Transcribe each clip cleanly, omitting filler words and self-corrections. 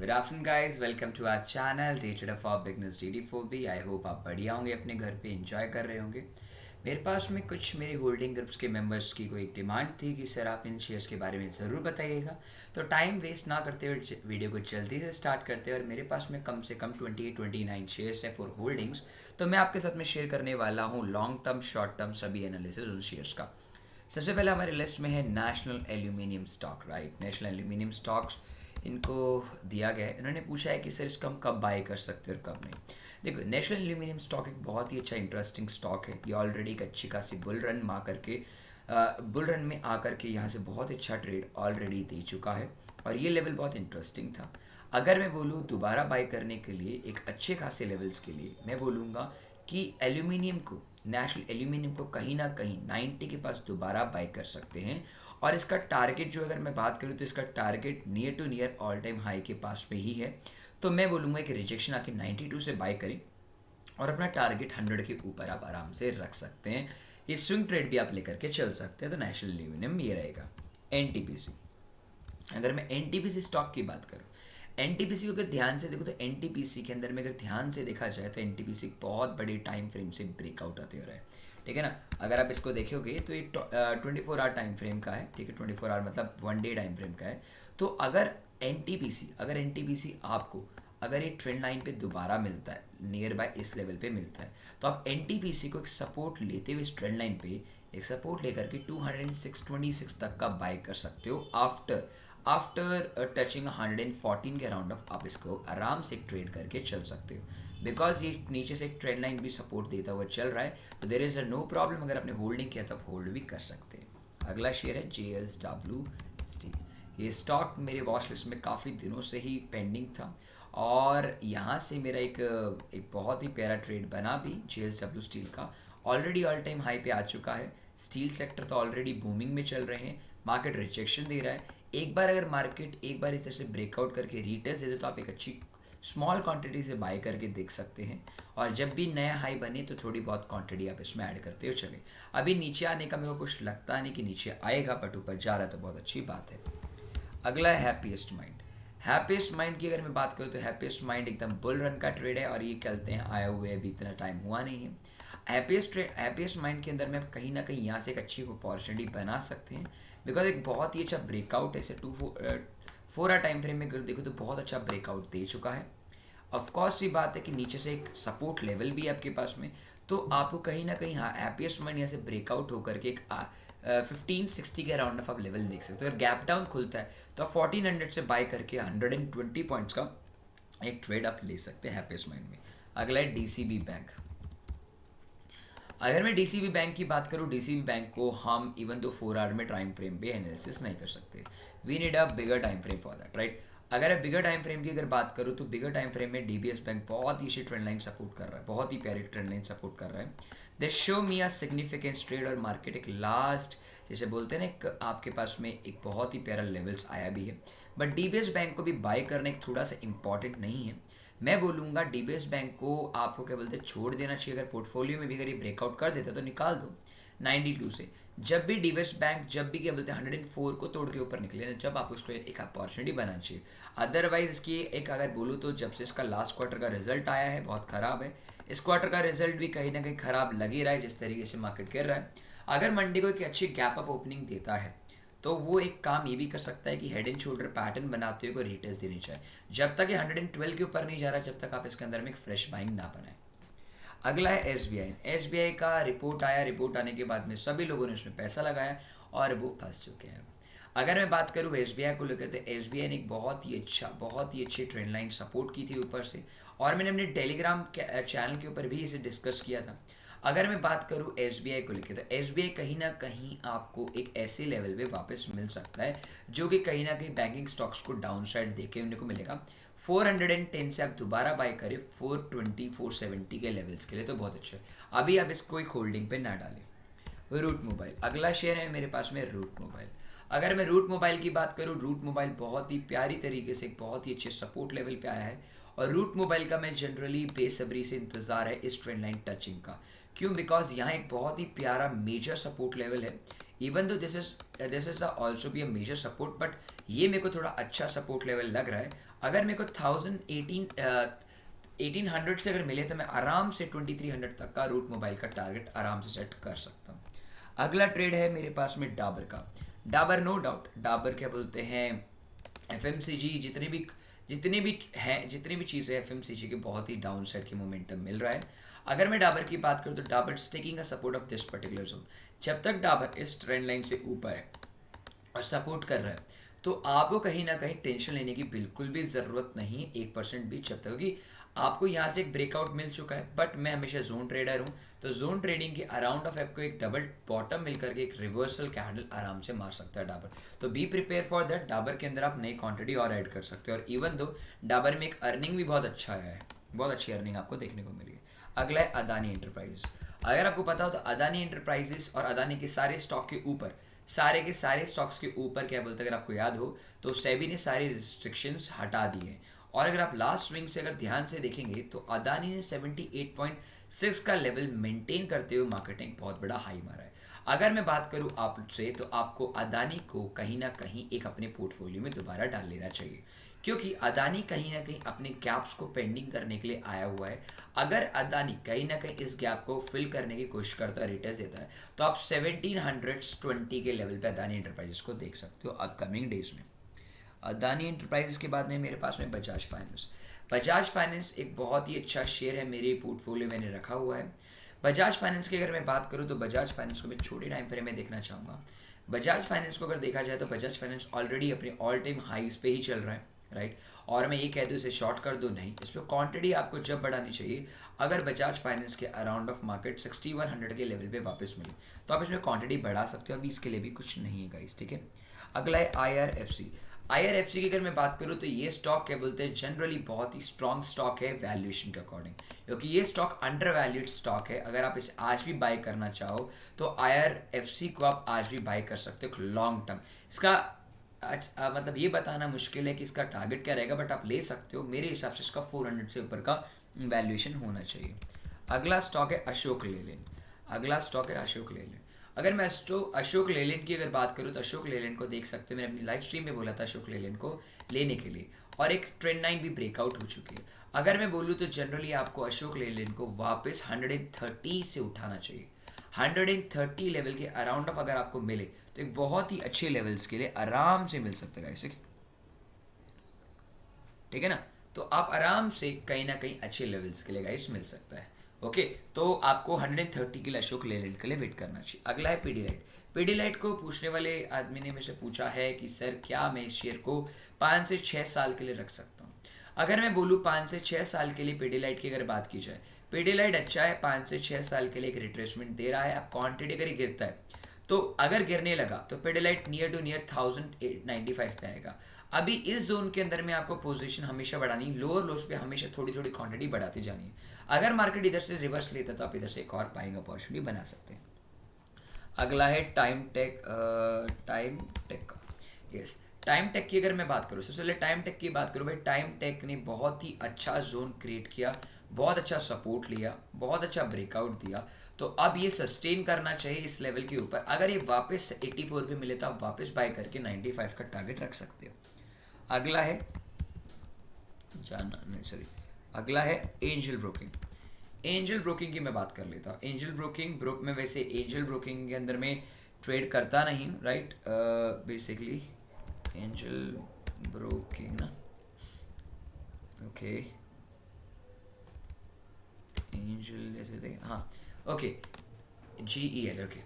Good afternoon guys, welcome to our channel rated for beginners DD4B। I hope आप बढ़िया होंगे, अपने घर पे एंजॉय कर रहे होंगे। मेरे पास में कुछ मेरे होल्डिंग ग्रुप्स के मेंबर्स की कोई डिमांड थी कि सर आप इन शेयर्स के बारे में ज़रूर बताइएगा। तो टाइम वेस्ट ना करते हुए वीडियो को जल्दी से स्टार्ट करते हैं। और मेरे पास में कम से कम 29 शेयर्स है फॉर होल्डिंग्स। तो मैं आपके साथ में शेयर करने वाला हूँ लॉन्ग टर्म शॉर्ट टर्म सभी एनालिसिस उन शेयर्स का। सबसे पहले हमारी लिस्ट में है national aluminium stock. Right, national aluminium stocks इनको दिया गया है। इन्होंने पूछा है कि सर इसको हम कब बाय कर सकते हैं और कब नहीं। देखो, नेशनल एल्यूमिनियम स्टॉक एक बहुत ही अच्छा इंटरेस्टिंग स्टॉक है। ये ऑलरेडी एक अच्छी खासी बुल रन में आकर के यहाँ से बहुत अच्छा ट्रेड ऑलरेडी दे चुका है और ये लेवल बहुत इंटरेस्टिंग था। अगर मैं बोलूँ दोबारा बाय करने के लिए एक अच्छे खासे लेवल्स के लिए, मैं बोलूँगा कि नेशनल एल्यूमिनियम को कहीं ना कहीं 90 के पास दोबारा बाय कर सकते हैं। और इसका टारगेट जो अगर मैं बात करूँ तो इसका target near to near all time high के पास में ही है। तो मैं बोलूँगा कि रिजेक्शन आके 92 से बाय करें और अपना टारगेट 100 के ऊपर आप आराम से रख सकते हैं। ये स्विंग ट्रेड भी आप लेकर के चल सकते हैं। तो नेशनल एल्यूमिनियम ये रहेगा। एनटीपीसी, अगर मैं एनटीपीसी स्टॉक की बात करूँ, एनटीपीसी को अगर ध्यान से देखो तो एनटीपीसी के अंदर में अगर ध्यान से देखा जाए तो एनटीपीसी बहुत बड़ी टाइम फ्रेम से ब्रेकआउट आते हो रहा है। ठीक है ना। अगर आप इसको देखोगे तो ये 24 आवर टाइम फ्रेम का है। ठीक है, 24 आवर मतलब 1 डे टाइम फ्रेम का है। तो अगर एनटीपीसी आपको अगर ये ट्रेंड लाइन पे दोबारा मिलता है, नियर बाय इस लेवल पे मिलता है, तो आप एनटीपीसी को एक सपोर्ट लेते हुए इस ट्रेंड लाइन पे एक सपोर्ट लेकर के 226 तक का बाय कर सकते हो। आफ्टर टचिंग 114 के अराउंड ऑफ आप इसको आराम से ट्रेड करके चल सकते हो। बिकॉज ये नीचे से एक ट्रेंड लाइन भी सपोर्ट देता हुआ चल रहा है, तो there is a no problem. अगर आपने होल्डिंग किया तो आप होल्ड भी कर सकते हैं। अगला शेयर है JSW स्टील। ये स्टॉक मेरे वॉच लिस्ट में काफ़ी दिनों से ही पेंडिंग था और यहाँ से मेरा एक बहुत ही प्यारा ट्रेड बना भी JSW स्टील का। ऑलरेडी ऑल टाइम हाई पे आ चुका है। स्टील सेक्टर तो ऑलरेडी बूमिंग में चल रहे हैं, मार्केट रिजेक्शन दे रहा है। एक बार अगर मार्केट एक बार इस तरह से ब्रेकआउट करके रीटेस्ट दे दे तो आप एक अच्छी स्मॉल क्वांटिटी से बाय करके देख सकते हैं। और जब भी नया हाई बने तो थोड़ी बहुत क्वांटिटी आप इसमें ऐड करते हो चले। अभी नीचे आने का मेरे को कुछ लगता नहीं कि नीचे आएगा, बट ऊपर जा रहा है तो बहुत अच्छी बात है। अगला है हैप्पीएस्ट माइंड। हैप्पीएस्ट माइंड की अगर मैं बात करूँ तो हैप्पीएस्ट माइंड एकदम बुल रन का ट्रेड है और ये कहते हैं आए हुए अभी इतना टाइम हुआ नहीं है। हैप्पीएस्ट माइंड के अंदर में आप कहीं ना कहीं यहाँ से एक अच्छी अपॉर्चुनिटी बना सकते हैं। बिकॉज एक बहुत ही अच्छा ब्रेकआउट ऐसे 4 आवर टाइम फ्रेम में अगर देखो तो बहुत अच्छा ब्रेकआउट दे चुका है। ऑफकोर्स ये बात है कि नीचे से एक सपोर्ट लेवल भी है आपके पास में, तो आपको कहीं ना कहीं हाँ हैप्पीएस्ट माइंड यहाँ से ब्रेकआउट होकर के एक 1560 के अराउंड ऑफ आप लेवल देख सकते हो। अगर गैप डाउन खुलता है तो आप 1400 से बाय करके 120 पॉइंट्स का एक ट्रेड आप ले सकते हैं हैप्पीएस्ट माइंड में। अगला है DCB बैंक। अगर मैं DCB बैंक की बात करूँ, DCB बैंक को हम इवन तो 4 आवर में टाइम फ्रेम पे एनालिसिस नहीं कर सकते। We need a bigger time frame for that, right. अगर मैं बिगर टाइम फ्रेम की अगर बात करूँ तो बिगर टाइम फ्रेम में DBS बैंक बहुत ही अच्छी ट्रेंड लाइन सपोर्ट कर रहा है, बहुत ही प्यारी ट्रेंड लाइन सपोर्ट कर रहा है। दे show me a significance trade और मार्केट एक लास्ट जैसे बोलते हैं ना, एक आपके पास में एक बहुत ही प्यारा लेवल्स आया भी है। बट DBS बैंक को भी बाय करना एक थोड़ा सा इंपॉर्टेंट नहीं है। मैं बोलूँगा DBS बैंक को आपको क्या बोलते हैं छोड़ देना चाहिए। अगर पोर्टफोलियो में भी अगर ये ब्रेकआउट कर देता तो निकाल दो 92 से। जब भी DBS बैंक जब भी क्या बोलते हैं 104 को तोड़ के ऊपर निकले जब आप उसको एक अपॉर्चुनिटी बनाना चाहिए। अदरवाइज इसकी एक अगर बोलूँ तो जब से इसका लास्ट क्वार्टर का रिजल्ट आया है बहुत ख़राब है। इस क्वार्टर का रिजल्ट भी कहीं ना कहीं ख़राब लग ही रहा है जिस तरीके से मार्केट कर रहा है। अगर मंडी को एक अच्छी गैप अप ओपनिंग देता है तो वो एक काम ये भी कर सकता है कि हेड एंड शोल्डर पैटर्न बनाते हुए रिटेस्ट देनी चाहिए। जब तक ये 112 के ऊपर नहीं जा रहा जब तक आप इसके अंदर में एक फ्रेश बाइंग ना बनाए। अगला है SBI का रिपोर्ट आया। रिपोर्ट आने के बाद में सभी लोगों ने उसमें पैसा लगाया और वो फंस चुके हैं। अगर मैं बात करूँ SBI को लेकर तो SBI ने एक बहुत ही अच्छी ट्रेंड लाइन सपोर्ट की थी ऊपर से, और मैंने अपने टेलीग्राम चैनल के ऊपर भी इसे डिस्कस किया था। अगर मैं बात करूँ SBI को लेकर तो SBI कहीं ना कहीं आपको एक ऐसे लेवल पे वापस मिल सकता है जो कि कहीं ना कहीं बैंकिंग स्टॉक्स को डाउन साइड देके उन्हें को मिलेगा। 410 से आप दोबारा बाय करें 420 470 के लेवल्स के लिए तो बहुत अच्छा है। अभी आप इसको एक होल्डिंग पे ना डालें। रूट मोबाइल अगला शेयर है मेरे पास में। रूट मोबाइल, अगर मैं रूट मोबाइल की बात करूँ, रूट मोबाइल बहुत ही प्यारी तरीके से एक बहुत ही अच्छे सपोर्ट लेवल पे आया है और रूट मोबाइल का मैं जनरली बेसब्री से इंतज़ार है इस ट्रेंड लाइन टचिंग का। क्यों? बिकॉज यहाँ एक बहुत ही प्यारा मेजर सपोर्ट लेवल है। Even though this is also be a major support, but ये मेरे को थोड़ा अच्छा सपोर्ट लेवल लग रहा है। अगर मेरे को 1800 से अगर मिले तो मैं आराम से 2300 तक का रूट मोबाइल का टारगेट आराम से सेट कर सकता हूँ। अगला ट्रेड है मेरे पास में डाबर का। डाबर नो डाउट, डाबर क्या बोलते हैं, एफएमसीजी जितनी भी चीज़ें एफएमसीजी के बहुत ही डाउन साइड की मोमेंटम मिल रहा है। अगर मैं डाबर की बात करूँ तो Dabur taking a support of this particular zone. जब तक डाबर इस ट्रेंड लाइन से ऊपर है और सपोर्ट कर रहा है तो आपको कहीं ना कहीं टेंशन लेने की बिल्कुल भी ज़रूरत नहीं है 1% भी, जब तक, क्योंकि आपको यहाँ से एक ब्रेकआउट मिल चुका है। बट मैं हमेशा जोन ट्रेडर हूँ, तो जोन ट्रेडिंग के अराउंड ऑफ आपको एक डबल बॉटम मिल करके एक रिवर्सल कैंडल आराम से मार सकता है डाबर। तो be prepare for that. Dabur के अंदर आप नई क्वांटिटी और ऐड कर सकते हो, और इवन दो डाबर में एक अर्निंग भी बहुत अच्छा आया है, बहुत अच्छी अर्निंग आपको देखने को मिली है। अगला है अदानी एंटरप्राइजेस। अगर आपको पता हो तो अदानी एंटरप्राइजेस और अदानी के सारे स्टॉक के ऊपर, सारे के सारे स्टॉक्स के ऊपर क्या बोलते हैं, अगर आपको याद हो तो सेबी ने सारी रिस्ट्रिक्शंस हटा दी हैं। और अगर आप लास्ट स्विंग से अगर ध्यान से देखेंगे तो अदानी ने 78.6 का लेवल मेंटेन करते हुए मार्केटिंग बहुत बड़ा हाई मारा है। अगर मैं बात करूं आपसे तो आपको अदानी को कहीं ना कहीं एक अपने पोर्टफोलियो में दोबारा डाल लेना चाहिए, क्योंकि अदानी कहीं ना कहीं अपने गैप्स को पेंडिंग करने के लिए आया हुआ है। अगर अदानी कहीं ना कहीं इस गैप को फिल करने की कोशिश करता है, रिटर्न देता है, तो आप 1720 के लेवल पे अदानी एंटरप्राइजेस को देख सकते हो अपकमिंग डेज में। अदानी एंटरप्राइजेस के बाद में मेरे पास में बजाज फाइनेंस। बजाज फाइनेंस एक बहुत ही अच्छा शेयर है, मेरे पोर्टफोलियो मैंने रखा हुआ है। बजाज फाइनेंस की अगर मैं बात करूं तो बजाज फाइनेंस को मैं छोटे टाइम फ्रेम में देखना चाहूँगा। बजाज फाइनेंस को अगर देखा जाए तो बजाज फाइनेंस ऑलरेडी अपने ऑल टाइम हाइज पे ही चल रहा है, राइट। और मैं ये कह दूँ इसे शॉर्ट कर दो नहीं, इस पर क्वांटिटी आपको जब बढ़ानी चाहिए अगर बजाज फाइनेंस के अराउंड ऑफ मार्केट 6100 के लेवल पे वापस मिले तो आप इसमें क्वांटिटी बढ़ा सकते हो। अभी इसके लिए भी कुछ नहीं है गाइस, ठीक है। अगला है आईआरएफसी। आईआरएफसी की अगर मैं बात करूँ तो ये स्टॉक क्या बोलते हैं, जनरली बहुत ही स्ट्रॉन्ग स्टॉक है वैल्यूएशन के अकॉर्डिंग, क्योंकि ये स्टॉक अंडर वैल्यूड स्टॉक है। अगर आप इसे आज भी बाय करना चाहो तो आईआरएफसी को आप आज भी बाय कर सकते हो लॉन्ग टर्म। इसका मतलब ये बताना मुश्किल है कि इसका टारगेट क्या रहेगा, बट आप ले सकते हो। मेरे हिसाब से इसका 400 से ऊपर का वैल्यूएशन होना चाहिए। अगला स्टॉक है अशोक लेलैंड। अगला स्टॉक है अशोक लेलैंड। अगर मैं अशोक लेलैंड की अगर बात करूँ तो अशोक लेलैंड को देख सकते हो, मैंने अपनी लाइव स्ट्रीम में बोला था अशोक लेलैंड को लेने के लिए, और एक ट्रेंड लाइन भी ब्रेकआउट हो चुकी है। अगर मैं बोलूँ तो जनरली आपको अशोक लेलैंड को वापस 130 से उठाना चाहिए। 130 लेवल के अराउंड ऑफ अगर आपको मिले तो एक बहुत ही अच्छे लेवल्स के लिए आराम से मिल सकता है गाइस, ठीक है ना। तो आप आराम से कहीं ना कहीं अच्छे लेवल्स के लिए गाइस मिल सकता है। ओके, तो आपको 130 के लिए अशोक लेलैंड के लिए वेट करना चाहिए। अगला है पीडीलाइट। पीडीलाइट को पूछने वाले आदमी ने मुझसे पूछा है कि सर क्या मैं इस शेयर को 5 से 6 साल के लिए रख सकता हूँ। अगर मैं बोलूँ 5 से 6 साल के लिए पीडीलाइट की अगर बात की जाए, पीडीलाइट अच्छा है, 5 से 6 साल के लिए एक रिट्रेसमेंट दे रहा है। अब क्वांटिटी अगर ये गिरता है तो अगर गिरने लगा तो पीडीलाइट नियर टू नियर 1095 पे आएगा। अभी इस जोन के अंदर में आपको पोजीशन हमेशा बढ़ानी, लोअर लोस पे हमेशा थोड़ी थोड़ी क्वांटिटी बढ़ाती जानी है। अगर मार्केट इधर से रिवर्स लेता है तो आप इधर से एक और बाइंग अपॉर्चुनिटी बना सकते हैं। अगला है टाइम टेक का। यस, टाइम टेक की अगर मैं बात करूँ, सबसे पहले टाइम टेक की बात करूँ भाई, टाइम टेक ने बहुत ही अच्छा जोन क्रिएट किया, बहुत अच्छा सपोर्ट लिया, बहुत अच्छा ब्रेकआउट दिया। तो अब ये सस्टेन करना चाहिए इस लेवल के ऊपर। अगर ये वापस 84 पे मिले तो आप वापस बाय करके 95 का टारगेट रख सकते हो। अगला है अगला है एंजल ब्रोकिंग। एंजल ब्रोकिंग की मैं बात कर लेता हूँ। एंजल ब्रोकिंग में वैसे एंजल ब्रोकिंग के अंदर में ट्रेड करता नहीं हूँ, राइट। बेसिकली एंजल ब्रोकिंग ना, ओके, एंजल जैसे थे, हाँ, okay, GEL, okay.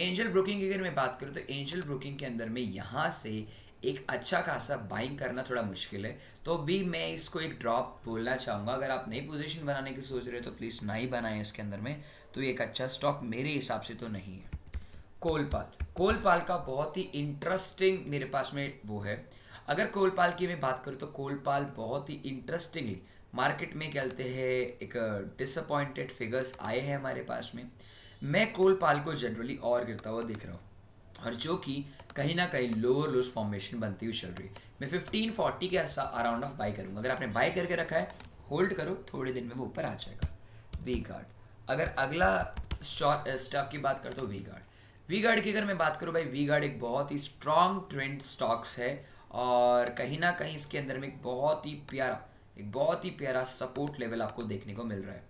Angel broking की अगर मैं बात करूँ तो एंजल ब्रोकिंग के अंदर में यहाँ से एक अच्छा खासा बाइंग करना थोड़ा मुश्किल है, तो भी मैं इसको एक ड्रॉप बोलना चाहूँगा। अगर आप नई पोजीशन बनाने की सोच रहे हो तो प्लीज़ ना ही बनाएं इसके अंदर में, तो ये एक अच्छा स्टॉक मेरे हिसाब से तो नहीं है। कोलपाल का बहुत ही इंटरेस्टिंग मेरे पास में वो है। अगर कोलपाल की मैं बात करूँ तो कोलपाल बहुत ही इंटरेस्टिंगली मार्केट में कहते हैं एक डिसअपॉइंटेड फिगर्स आए हैं हमारे पास में। मैं कोलपाल को जनरली और गिरता हुआ दिख रहा हूँ, और जो कि कहीं ना कहीं लोअर लोस फॉर्मेशन बनती हुई चल रही है। मैं 1540 के अराउंड ऑफ बाई करूँगा। अगर आपने बाई करके रखा है होल्ड करो, थोड़े दिन में वो ऊपर आ जाएगा। V guard. अगर अगला स्टॉक की बात करते हो वी गार्ड की अगर मैं बात करूँ भाई, वी गार्ड एक बहुत ही स्ट्रॉन्ग ट्रेंड स्टॉक्स है और कहीं ना कहीं इसके अंदर में एक बहुत ही प्यारा सपोर्ट लेवल आपको देखने को मिल रहा है।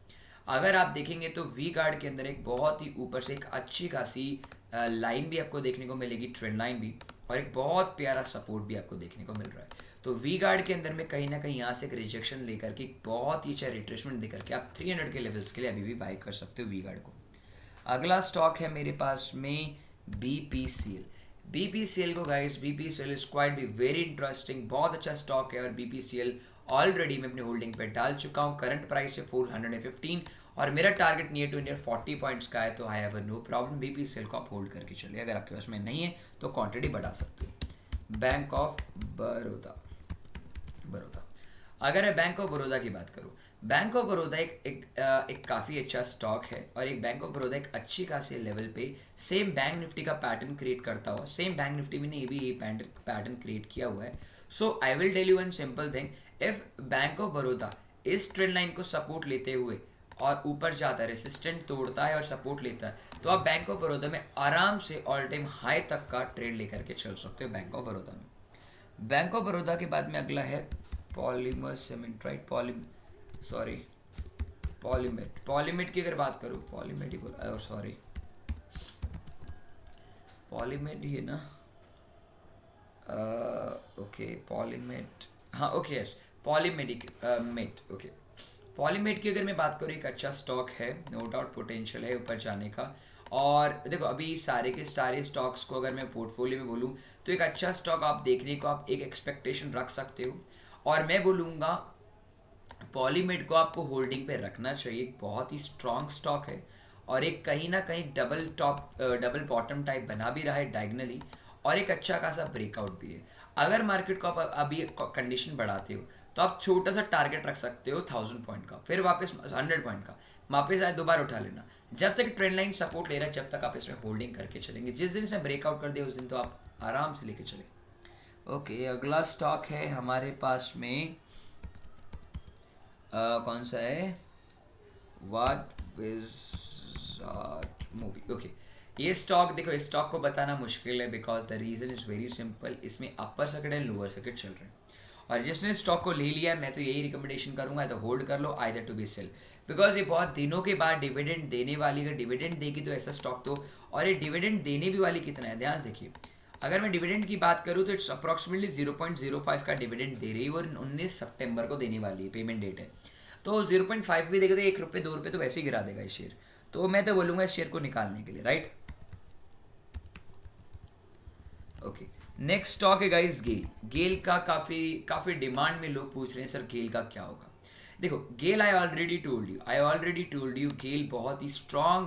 अगर आप देखेंगे तो वी गार्ड के अंदर एक बहुत ही ऊपर से एक अच्छी खासी लाइन भी आपको देखने को मिलेगी, ट्रेंड लाइन भी, और एक बहुत प्यारा सपोर्ट भी आपको देखने को मिल रहा है। तो वी गार्ड के अंदर में कहीं ना कहीं यहाँ से एक रिजेक्शन लेकर के एक बहुत ही अच्छा रिट्रेसमेंट देकर के आप 300 के लेवल्स के लिए अभी भी बाय कर सकते हो वी गार्ड को। अगला स्टॉक है मेरे पास में BPCL। BPCL को guys, BPCL is quite be very interesting, बहुत अच्छा स्टॉक है। और BPCL ऑलरेडी मैं अपने होल्डिंग पे डाल चुका हूँ। करंट प्राइस है 415 और मेरा target near to near 40 points का है, तो I have no problem. BPCL को आप होल्ड करके चलिए, अगर आपके पास में नहीं है तो क्वांटिटी बढ़ा सकते हो। बैंक ऑफ बड़ौदा, अगर मैं बैंक ऑफ बड़ौदा की बात करूँ, बैंक ऑफ बड़ौदा एक काफ़ी अच्छा स्टॉक है और एक बैंक ऑफ बड़ौदा एक अच्छी खासी लेवल पे सेम बैंक निफ्टी का पैटर्न क्रिएट करता हुआ, सेम बैंक निफ्टी में ने भी पैटर्न क्रिएट किया हुआ है। So I will tell you one simple thing, if bank of Baroda इस ट्रेंड लाइन को सपोर्ट लेते हुए और ऊपर जाता है, रेसिस्टेंट तोड़ता है और सपोर्ट लेता है, तो आप बैंक ऑफ बड़ौदा में आराम से ऑल टाइम हाई तक का ट्रेड लेकर के चल सकते हो बैंक ऑफ बड़ौदा में। बैंक ऑफ बड़ौदा के बाद में अगला है पॉलीमर सीमेंट, राइट, पॉलीमेट की अगर बात करूँ, पॉलीमेट ही बोला, सॉरी पॉलीमेट ही है ना, ओके पॉलीमेट, हाँ ओके यस पॉलीमेडिक मेट, ओके। पॉलीमेट की अगर मैं बात करूँ, एक अच्छा स्टॉक है, नो डाउट पोटेंशियल है ऊपर जाने का। और देखो अभी सारे के सारे स्टॉक्स को अगर मैं पोर्टफोलियो में बोलूँ तो एक अच्छा स्टॉक आप देखने को आप एक एक्सपेक्टेशन रख सकते हो। और मैं बोलूँगा पॉलीमेड को आपको होल्डिंग पे रखना चाहिए, एक बहुत ही स्ट्रॉन्ग स्टॉक है और एक कहीं ना कहीं डबल बॉटम टाइप बना भी रहा है डायगनली, और एक अच्छा खासा ब्रेकआउट भी है। अगर मार्केट को आप अभी कंडीशन बढ़ाते हो तो आप छोटा सा टारगेट रख सकते हो 1000 पॉइंट का, फिर वापस 100 पॉइंट का, वापस आए दोबारा उठा लेना। जब तक ट्रेंड लाइन सपोर्ट ले रहा है जब तक आप इसमें होल्डिंग करके चलेंगे, जिस दिन इसने ब्रेकआउट कर दिया उस दिन तो आप आराम से लेके चले। ओके अगला स्टॉक है हमारे पास में कौन सा है, व्हाट विज़ार्ड मूवी, ओके। ये स्टॉक देखो, इस स्टॉक को बताना मुश्किल है because the reason is very simple, इसमें upper circuit and lower circuit चल रहे हैं और जिसने स्टॉक को ले लिया है मैं तो यही रिकमेंडेशन करूंगा, तो होल्ड कर लो, either to be sell, because ये बहुत दिनों के बाद डिविडेंड देने वाली, अगर डिविडेंड देगी तो ऐसा स्टॉक तो, और ये डिविडेंड देने भी वाली कितना है ध्यान से देखिए। अगर मैं डिविडेंड की बात करूँ तो इट्स अप्रॉक्सीमेटली 0.05 का डिविडेंड दे रही है और 19 सितंबर को देने वाली है, पेमेंट डेट है। तो 0.5 भी देगा तो 1 रुपये 2 रुपये तो वैसे ही गिरा देगा इस शेयर, तो मैं तो बोलूँगा इस शेयर को निकालने के लिए, राइट। ओके नेक्स्ट स्टॉक है गाइस गेल का काफ़ी डिमांड में लोग पूछ रहे हैं सर गेल का क्या होगा। देखो गेल आई ऑलरेडी टोल्ड यू गेल बहुत ही स्ट्रांग,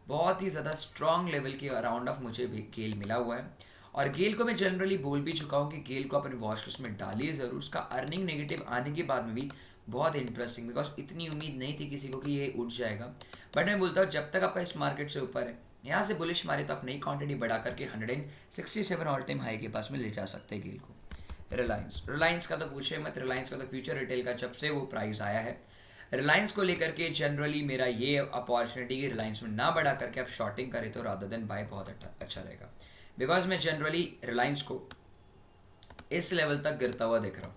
बहुत ही ज़्यादा स्ट्रांग लेवल के अराउंड ऑफ मुझे भी गेल मिला हुआ है और गेल को मैं जनरली बोल भी चुका हूँ कि गेल को अपने वॉच लिस्ट में डालिए ज़रूर। उसका अर्निंग नेगेटिव आने के बाद में भी बहुत इंटरेस्टिंग, बिकॉज इतनी उम्मीद नहीं थी किसी को कि ये उठ जाएगा, बट मैं बोलता हूँ जब तक आपका इस मार्केट से ऊपर है, यहाँ से बुलिश मारे तो आप नई क्वांटिटी बढ़ा करके 167 ऑल टाइम हाई के पास में ले जा सकते हैं गेल को। रिलायंस का तो पूछे मत, रिलायंस का तो फ्यूचर रिटेल का जब से वो प्राइस आया है, रिलायंस को लेकर के जनरली मेरा ये अपॉर्चुनिटी कि रिलायंस में ना बढ़ा करके आप शॉर्टिंग करें तो रादर देन बाय बहुत अच्छा रहेगा, बिकॉज मैं जनरली रिलायंस को इस लेवल तक गिरता हुआ देख रहा हूँ,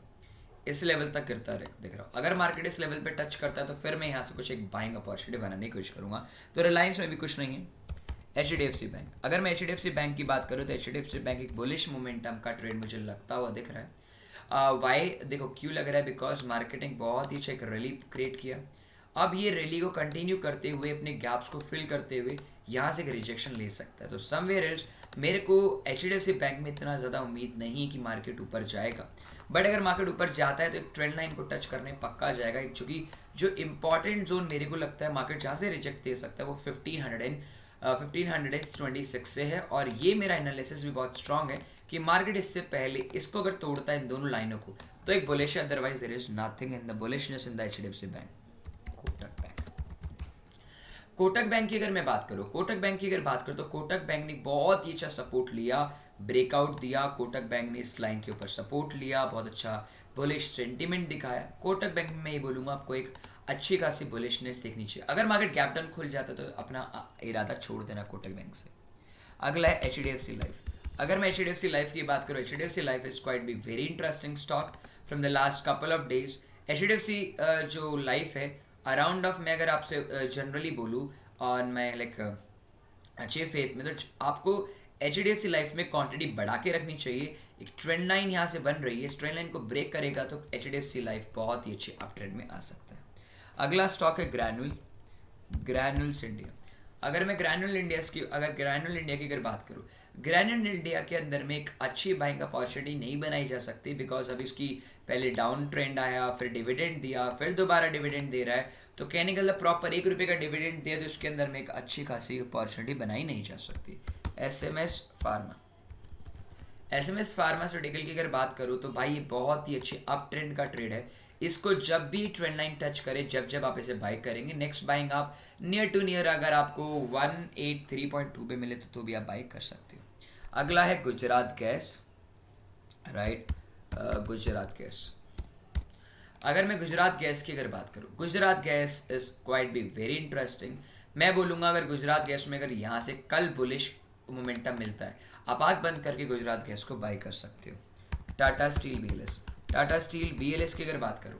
इस लेवल तक गिरता दिख रहा हूँ। अगर मार्केट इस लेवल पे टच करता है तो फिर मैं यहाँ से कुछ एक बाइंग अपॉर्चुनिटी बनाने की कोशिश करूँगा। तो रिलायंस में भी कुछ नहीं है। HDFC बैंक, अगर मैं HDFC बैंक की बात करूँ तो HDFC बैंक एक बुलिश मोमेंटम का ट्रेड मुझे लगता हुआ दिख रहा है। वाई देखो क्यों लग रहा है, बिकॉज मार्केटिंग बहुत ही अच्छा एक रैली क्रिएट किया, अब ये रैली को कंटिन्यू करते हुए अपने गैप्स को फिल करते हुए यहाँ से एक रिजेक्शन ले सकता है। तो समवेयर एल्स मेरे को HDFC बैंक में इतना ज़्यादा उम्मीद नहीं कि मार्केट ऊपर जाएगा, बट अगर मार्केट ऊपर जाता है तो एक ट्रेंड लाइन को टच करने पक्का जाएगा, क्योंकि जो इंपॉर्टेंट जोन मेरे को लगता है मार्केट जहाँ से रिजेक्ट दे सकता है वो 1526 से है। और ये मेरा एनालिसिस भी बहुत स्ट्रांग है कि मार्केट इससे पहले इसको अगर तोड़ता है इन दोनों लाइनों को तो एक बुलिश है, otherwise there is nothing in the bullishness in the HDFC bank. Kotak bank की अगर मैं बात करूँ, तो कोटक बैंक ने बहुत ही अच्छा सपोर्ट लिया, ब्रेकआउट दिया, कोटक बैंक ने इस लाइन के ऊपर सपोर्ट लिया, बहुत अच्छा बुलिश सेंटीमेंट दिखाया। कोटक बैंक में मैं ये बोलूँगा आपको एक अच्छी खासी बुलिशनेस देखनी चाहिए। अगर मार्केट गैप डाउन खुल जाता तो अपना इरादा छोड़ देना कोटक बैंक से। अगला है HDFC लाइफ। अगर मैं एच लाइफ की बात करूँ, H life is quite be very interesting stock from the last couple of days. H जो लाइफ है अराउंड ऑफ, मैं अगर आपसे जनरली बोलूँ ऑन माई लाइक अच्छे फेथ में, तो आपको एच लाइफ में क्वांटिटी बढ़ा के रखनी चाहिए। एक ट्रेंड लाइन यहाँ से बन रही है, इस ट्रेंड लाइन को ब्रेक करेगा तो एच लाइफ बहुत ही अच्छे अप ट्रेंड में आ सकता है। अगला स्टॉक है ग्रैन्यूल्स इंडिया। अगर मैं ग्रैन्यूल इंडिया की अगर बात करूँ, ग्रैन्यूल इंडिया के अंदर में एक अच्छी बाइंग अपॉर्चुनिटी नहीं बनाई जा सकती, बिकॉज अभी इसकी पहले डाउन ट्रेंड आया, फिर डिविडेंड दिया, फिर दोबारा डिविडेंड दे रहा है, तो कहने का प्रॉपर ₹1 का डिविडेंड दिया तो इसके अंदर में एक अच्छी खासी अपॉर्चुनिटी बनाई नहीं जा सकती। एस एम एस फार्मास्यूटिकल की अगर बात करूँ तो भाई ये बहुत ही अच्छी अप ट्रेंड का ट्रेड है। इसको जब भी ट्रेंड लाइन टच करे, जब आप इसे बाई करेंगे, नेक्स्ट बाइंग आप नियर टू नियर अगर आपको 183.2 पे मिले तो भी आप बाई कर सकते हो। अगला है Gujarat gas, right. Gujarat gas, अगर मैं गुजरात गैस की अगर बात करूँ, Gujarat gas is quite be very interesting. मैं बोलूँगा अगर गुजरात गैस में अगर यहाँ से कल बुलिश मोमेंटम मिलता है, आप आँख बंद करके गुजरात गैस को बाई कर सकते हो। टाटा स्टील BLS की अगर बात करूँ,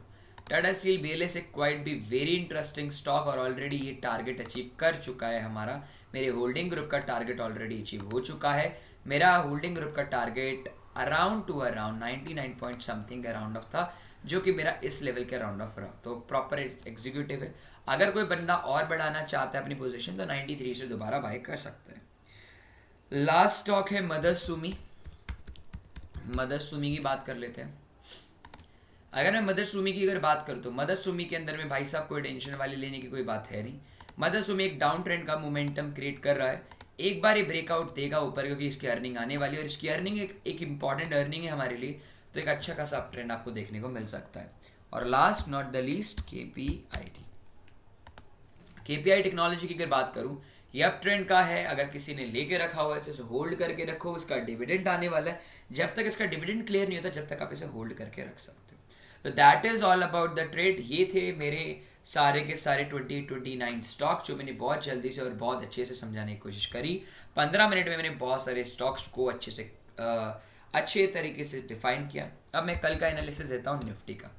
टाटा स्टील BLS एक quite be very interesting stock, और ऑलरेडी ये टारगेट अचीव कर चुका है हमारा। मेरे होल्डिंग ग्रुप का टारगेट ऑलरेडी अचीव हो चुका है। मेरा होल्डिंग ग्रुप का target around 99 point something around of था, जो कि मेरा इस लेवल के अराउंड ऑफ रहा, तो प्रॉपर एग्जीक्यूटिव है। अगर कोई बंदा और बढ़ाना चाहता है अपनी पोजीशन तो 93 से दोबारा बाय कर सकता है। लास्ट स्टॉक है मदरसुमी की बात कर लेते हैं। अगर मैं मदरसुमी की अगर बात करूँ तो मदरसुमी के अंदर में भाई साहब कोई टेंशन वाली लेने की कोई बात है नहीं। मदरसुमी एक डाउन ट्रेंड का मोमेंटम क्रिएट कर रहा है, एक बार ये ब्रेकआउट देगा ऊपर, क्योंकि इसकी अर्निंग आने वाली है, और इसकी अर्निंग एक इंपॉर्टेंट अर्निंग है हमारे लिए, तो एक अच्छा खासा अप ट्रेंड आपको देखने को मिल सकता है। और last not the least KPI technology की अगर बात करूं, ये अप ट्रेंड का है। अगर किसी ने लेके रखा हुआ है इसे होल्ड करके रखो, इसका डिविडेंड आने वाला है, जब तक इसका डिविडेंड क्लियर नहीं होता जब तक आप इसे होल्ड करके रख सकते हो। तो that is all about the trade. ये थे मेरे सारे के सारे 2029 स्टॉक, जो मैंने बहुत जल्दी से और बहुत अच्छे से समझाने की कोशिश करी। 15 मिनट में मैंने बहुत सारे स्टॉक्स को अच्छे तरीके से डिफाइन किया। अब मैं कल का एनालिसिस देता हूँ निफ्टी का।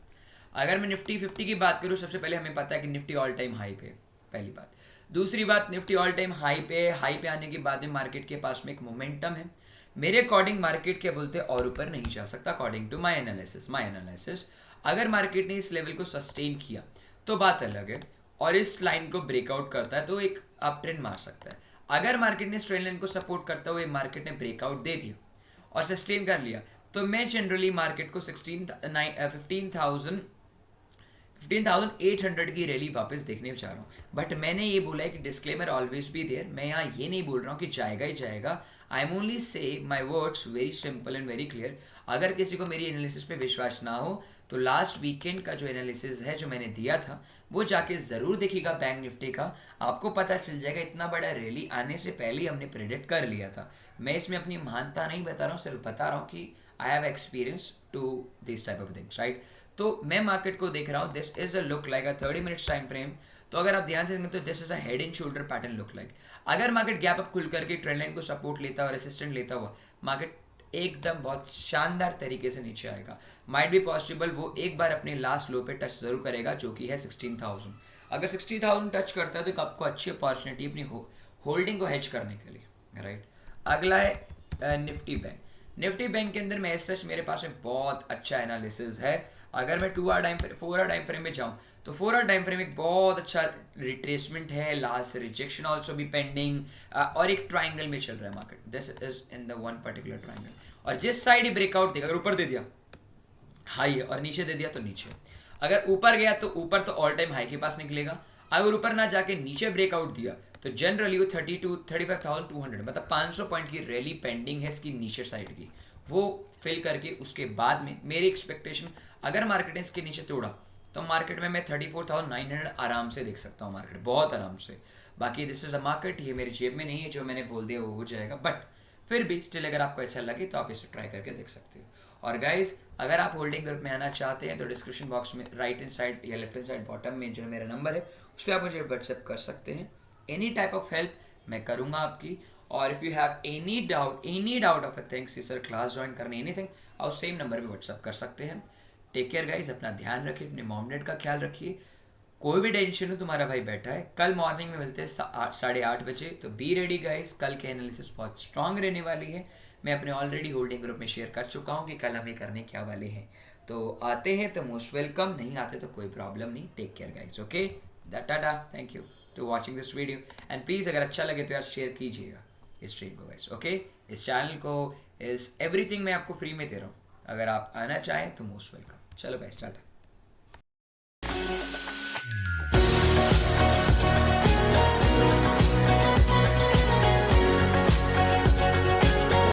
अगर मैं निफ्टी 50 की बात करूँ, सबसे पहले हमें पता है कि निफ्टी ऑल टाइम हाई पे, पहली बात। दूसरी बात, निफ्टी ऑल टाइम हाई पे आने के बाद में मार्केट के पास में एक मोमेंटम है। मेरे अकॉर्डिंग मार्केट क्या बोलते हैं और ऊपर नहीं जा सकता, अकॉर्डिंग टू माई एनालिसिस। अगर मार्केट ने इस लेवल को सस्टेन किया तो बात अलग है, और इस लाइन को ब्रेकआउट करता है तो एक अप ट्रेंड मार सकता है। अगर मार्केट ने इस ट्रेंड लाइन को सपोर्ट करते हुए मार्केट ने ब्रेकआउट दे दिया और सस्टेन कर लिया, तो मैं जनरली मार्केट को 15,800 की रैली वापस देखने चाह रहा हूँ। बट मैंने ये बोला है कि डिस्क्लेमर ऑलवेज बी देयर। मैं यहाँ ये नहीं बोल रहा हूँ कि जाएगा ही जाएगा। I am only say my words very simple and very clear. अगर किसी को मेरी एनालिसिस पे विश्वास ना हो तो लास्ट वीकेंड का जो एनालिसिस है जो मैंने दिया था वो जाके ज़रूर देखिएगा बैंक निफ्टी का, आपको पता चल जाएगा। इतना बड़ा रैली आने से पहले ही हमने प्रेडिक्ट कर लिया था। मैं इसमें अपनी महानता नहीं बता रहा हूँ, सिर्फ बता रहा हूँ कि I have experience to this type of things, right. तो मैं मार्केट को देख रहा हूँ, this is a look like a 30 minutes time frame. तो अगर आप ध्यान से देखेंगे तो this is a head and shoulder pattern look like. अगर मार्केट गैप अप खुल करके ट्रेंड लाइन को सपोर्ट लेता और रेसिस्टेंट लेता हुआ मार्केट एकदम बहुत शानदार तरीके से नीचे आएगा। माइट बी पॉसिबल वो एक बार अपने लास्ट लो पे टच जरूर करेगा, जो कि है 16,000। अगर 60,000 टच करता है तो आपको अच्छी अपॉर्चुनिटी अपनी होल्डिंग को हेज करने के लिए, राइट। अगला है निफ्टी बैंक। निफ्टी बैंक के अंदर में सच मेरे पास में बहुत अच्छा एनालिसिस है। अगर मैं 4 आवर टाइम फ्रेम में जाऊँ तो 4 आवर टाइम फ्रेम एक बहुत अच्छा रिट्रेसमेंट है, लास्ट रिजेक्शन ऑल्सो भी पेंडिंग, और एक ट्राइंगल में चल रहा है market. This is in the one particular triangle, और जिस साइड ही ब्रेकआउट देगा, अगर ऊपर दे दिया हाई है और नीचे दे दिया तो नीचे। अगर ऊपर गया तो ऊपर तो ऑल टाइम हाई के पास निकलेगा। अगर ऊपर ना जाके नीचे ब्रेकआउट दिया तो जनरली वो 35,200 मतलब 500 पॉइंट की रैली पेंडिंग है इसकी नीचे साइड की, वो फिल करके उसके बाद में मेरी एक्सपेक्टेशन, अगर मार्केट ने इसके नीचे तोड़ा तो मार्केट में मैं 34,900 आराम से देख सकता हूँ, मार्केट बहुत आराम से। बाकी दिस इज अ मार्केट, ये मेरी जेब में नहीं है, जो मैंने बोल दिया वो हो जाएगा। बट फिर भी स्टिल अगर आपको अच्छा लगे तो आप इसे ट्राई करके देख सकते हो। और गाइज अगर आप होल्डिंग ग्रुप में आना चाहते हैं तो डिस्क्रिप्शन बॉक्स में राइट हैंड साइड या लेफ्ट हैंड साइड बॉटम में जो मेरा नंबर है उस पर आप मुझे व्हाट्सएप कर सकते हैं। एनी टाइप ऑफ हेल्प मैं करूँगा आपकी। और if you have any doubt of a things कि सर क्लास ज्वाइन करने एनीथिंग, आप सेम नंबर पे व्हाट्सअप कर सकते हैं। टेक केयर गाइज, अपना ध्यान रखिए, अपने मॉम डैड का ख्याल रखिए। कोई भी टेंशन हो, तुम्हारा भाई बैठा है। कल मॉर्निंग में मिलते हैं 8:30 बजे। तो बी रेडी गाइस, कल के एनालिसिस बहुत स्ट्रांग रहने वाली है। मैं अपने ऑलरेडी होल्डिंग ग्रुप में शेयर कर चुका हूँ कि कल हमें करने क्या वाले हैं। तो आते हैं तो मोस्ट वेलकम, नहीं आते तो कोई प्रॉब्लम नहीं। Take care guys, okay, tata, thank you to watching this video. And please अगर अच्छा लगे तो यार शेयर कीजिएगा इस स्ट्रीम को गाइज, ओके। इस चैनल को, इस एवरीथिंग मैं आपको फ्री में दे रहा हूँ। अगर आप आना चाहें तो मोस्ट वेलकम। चलो गाइज, टाटा।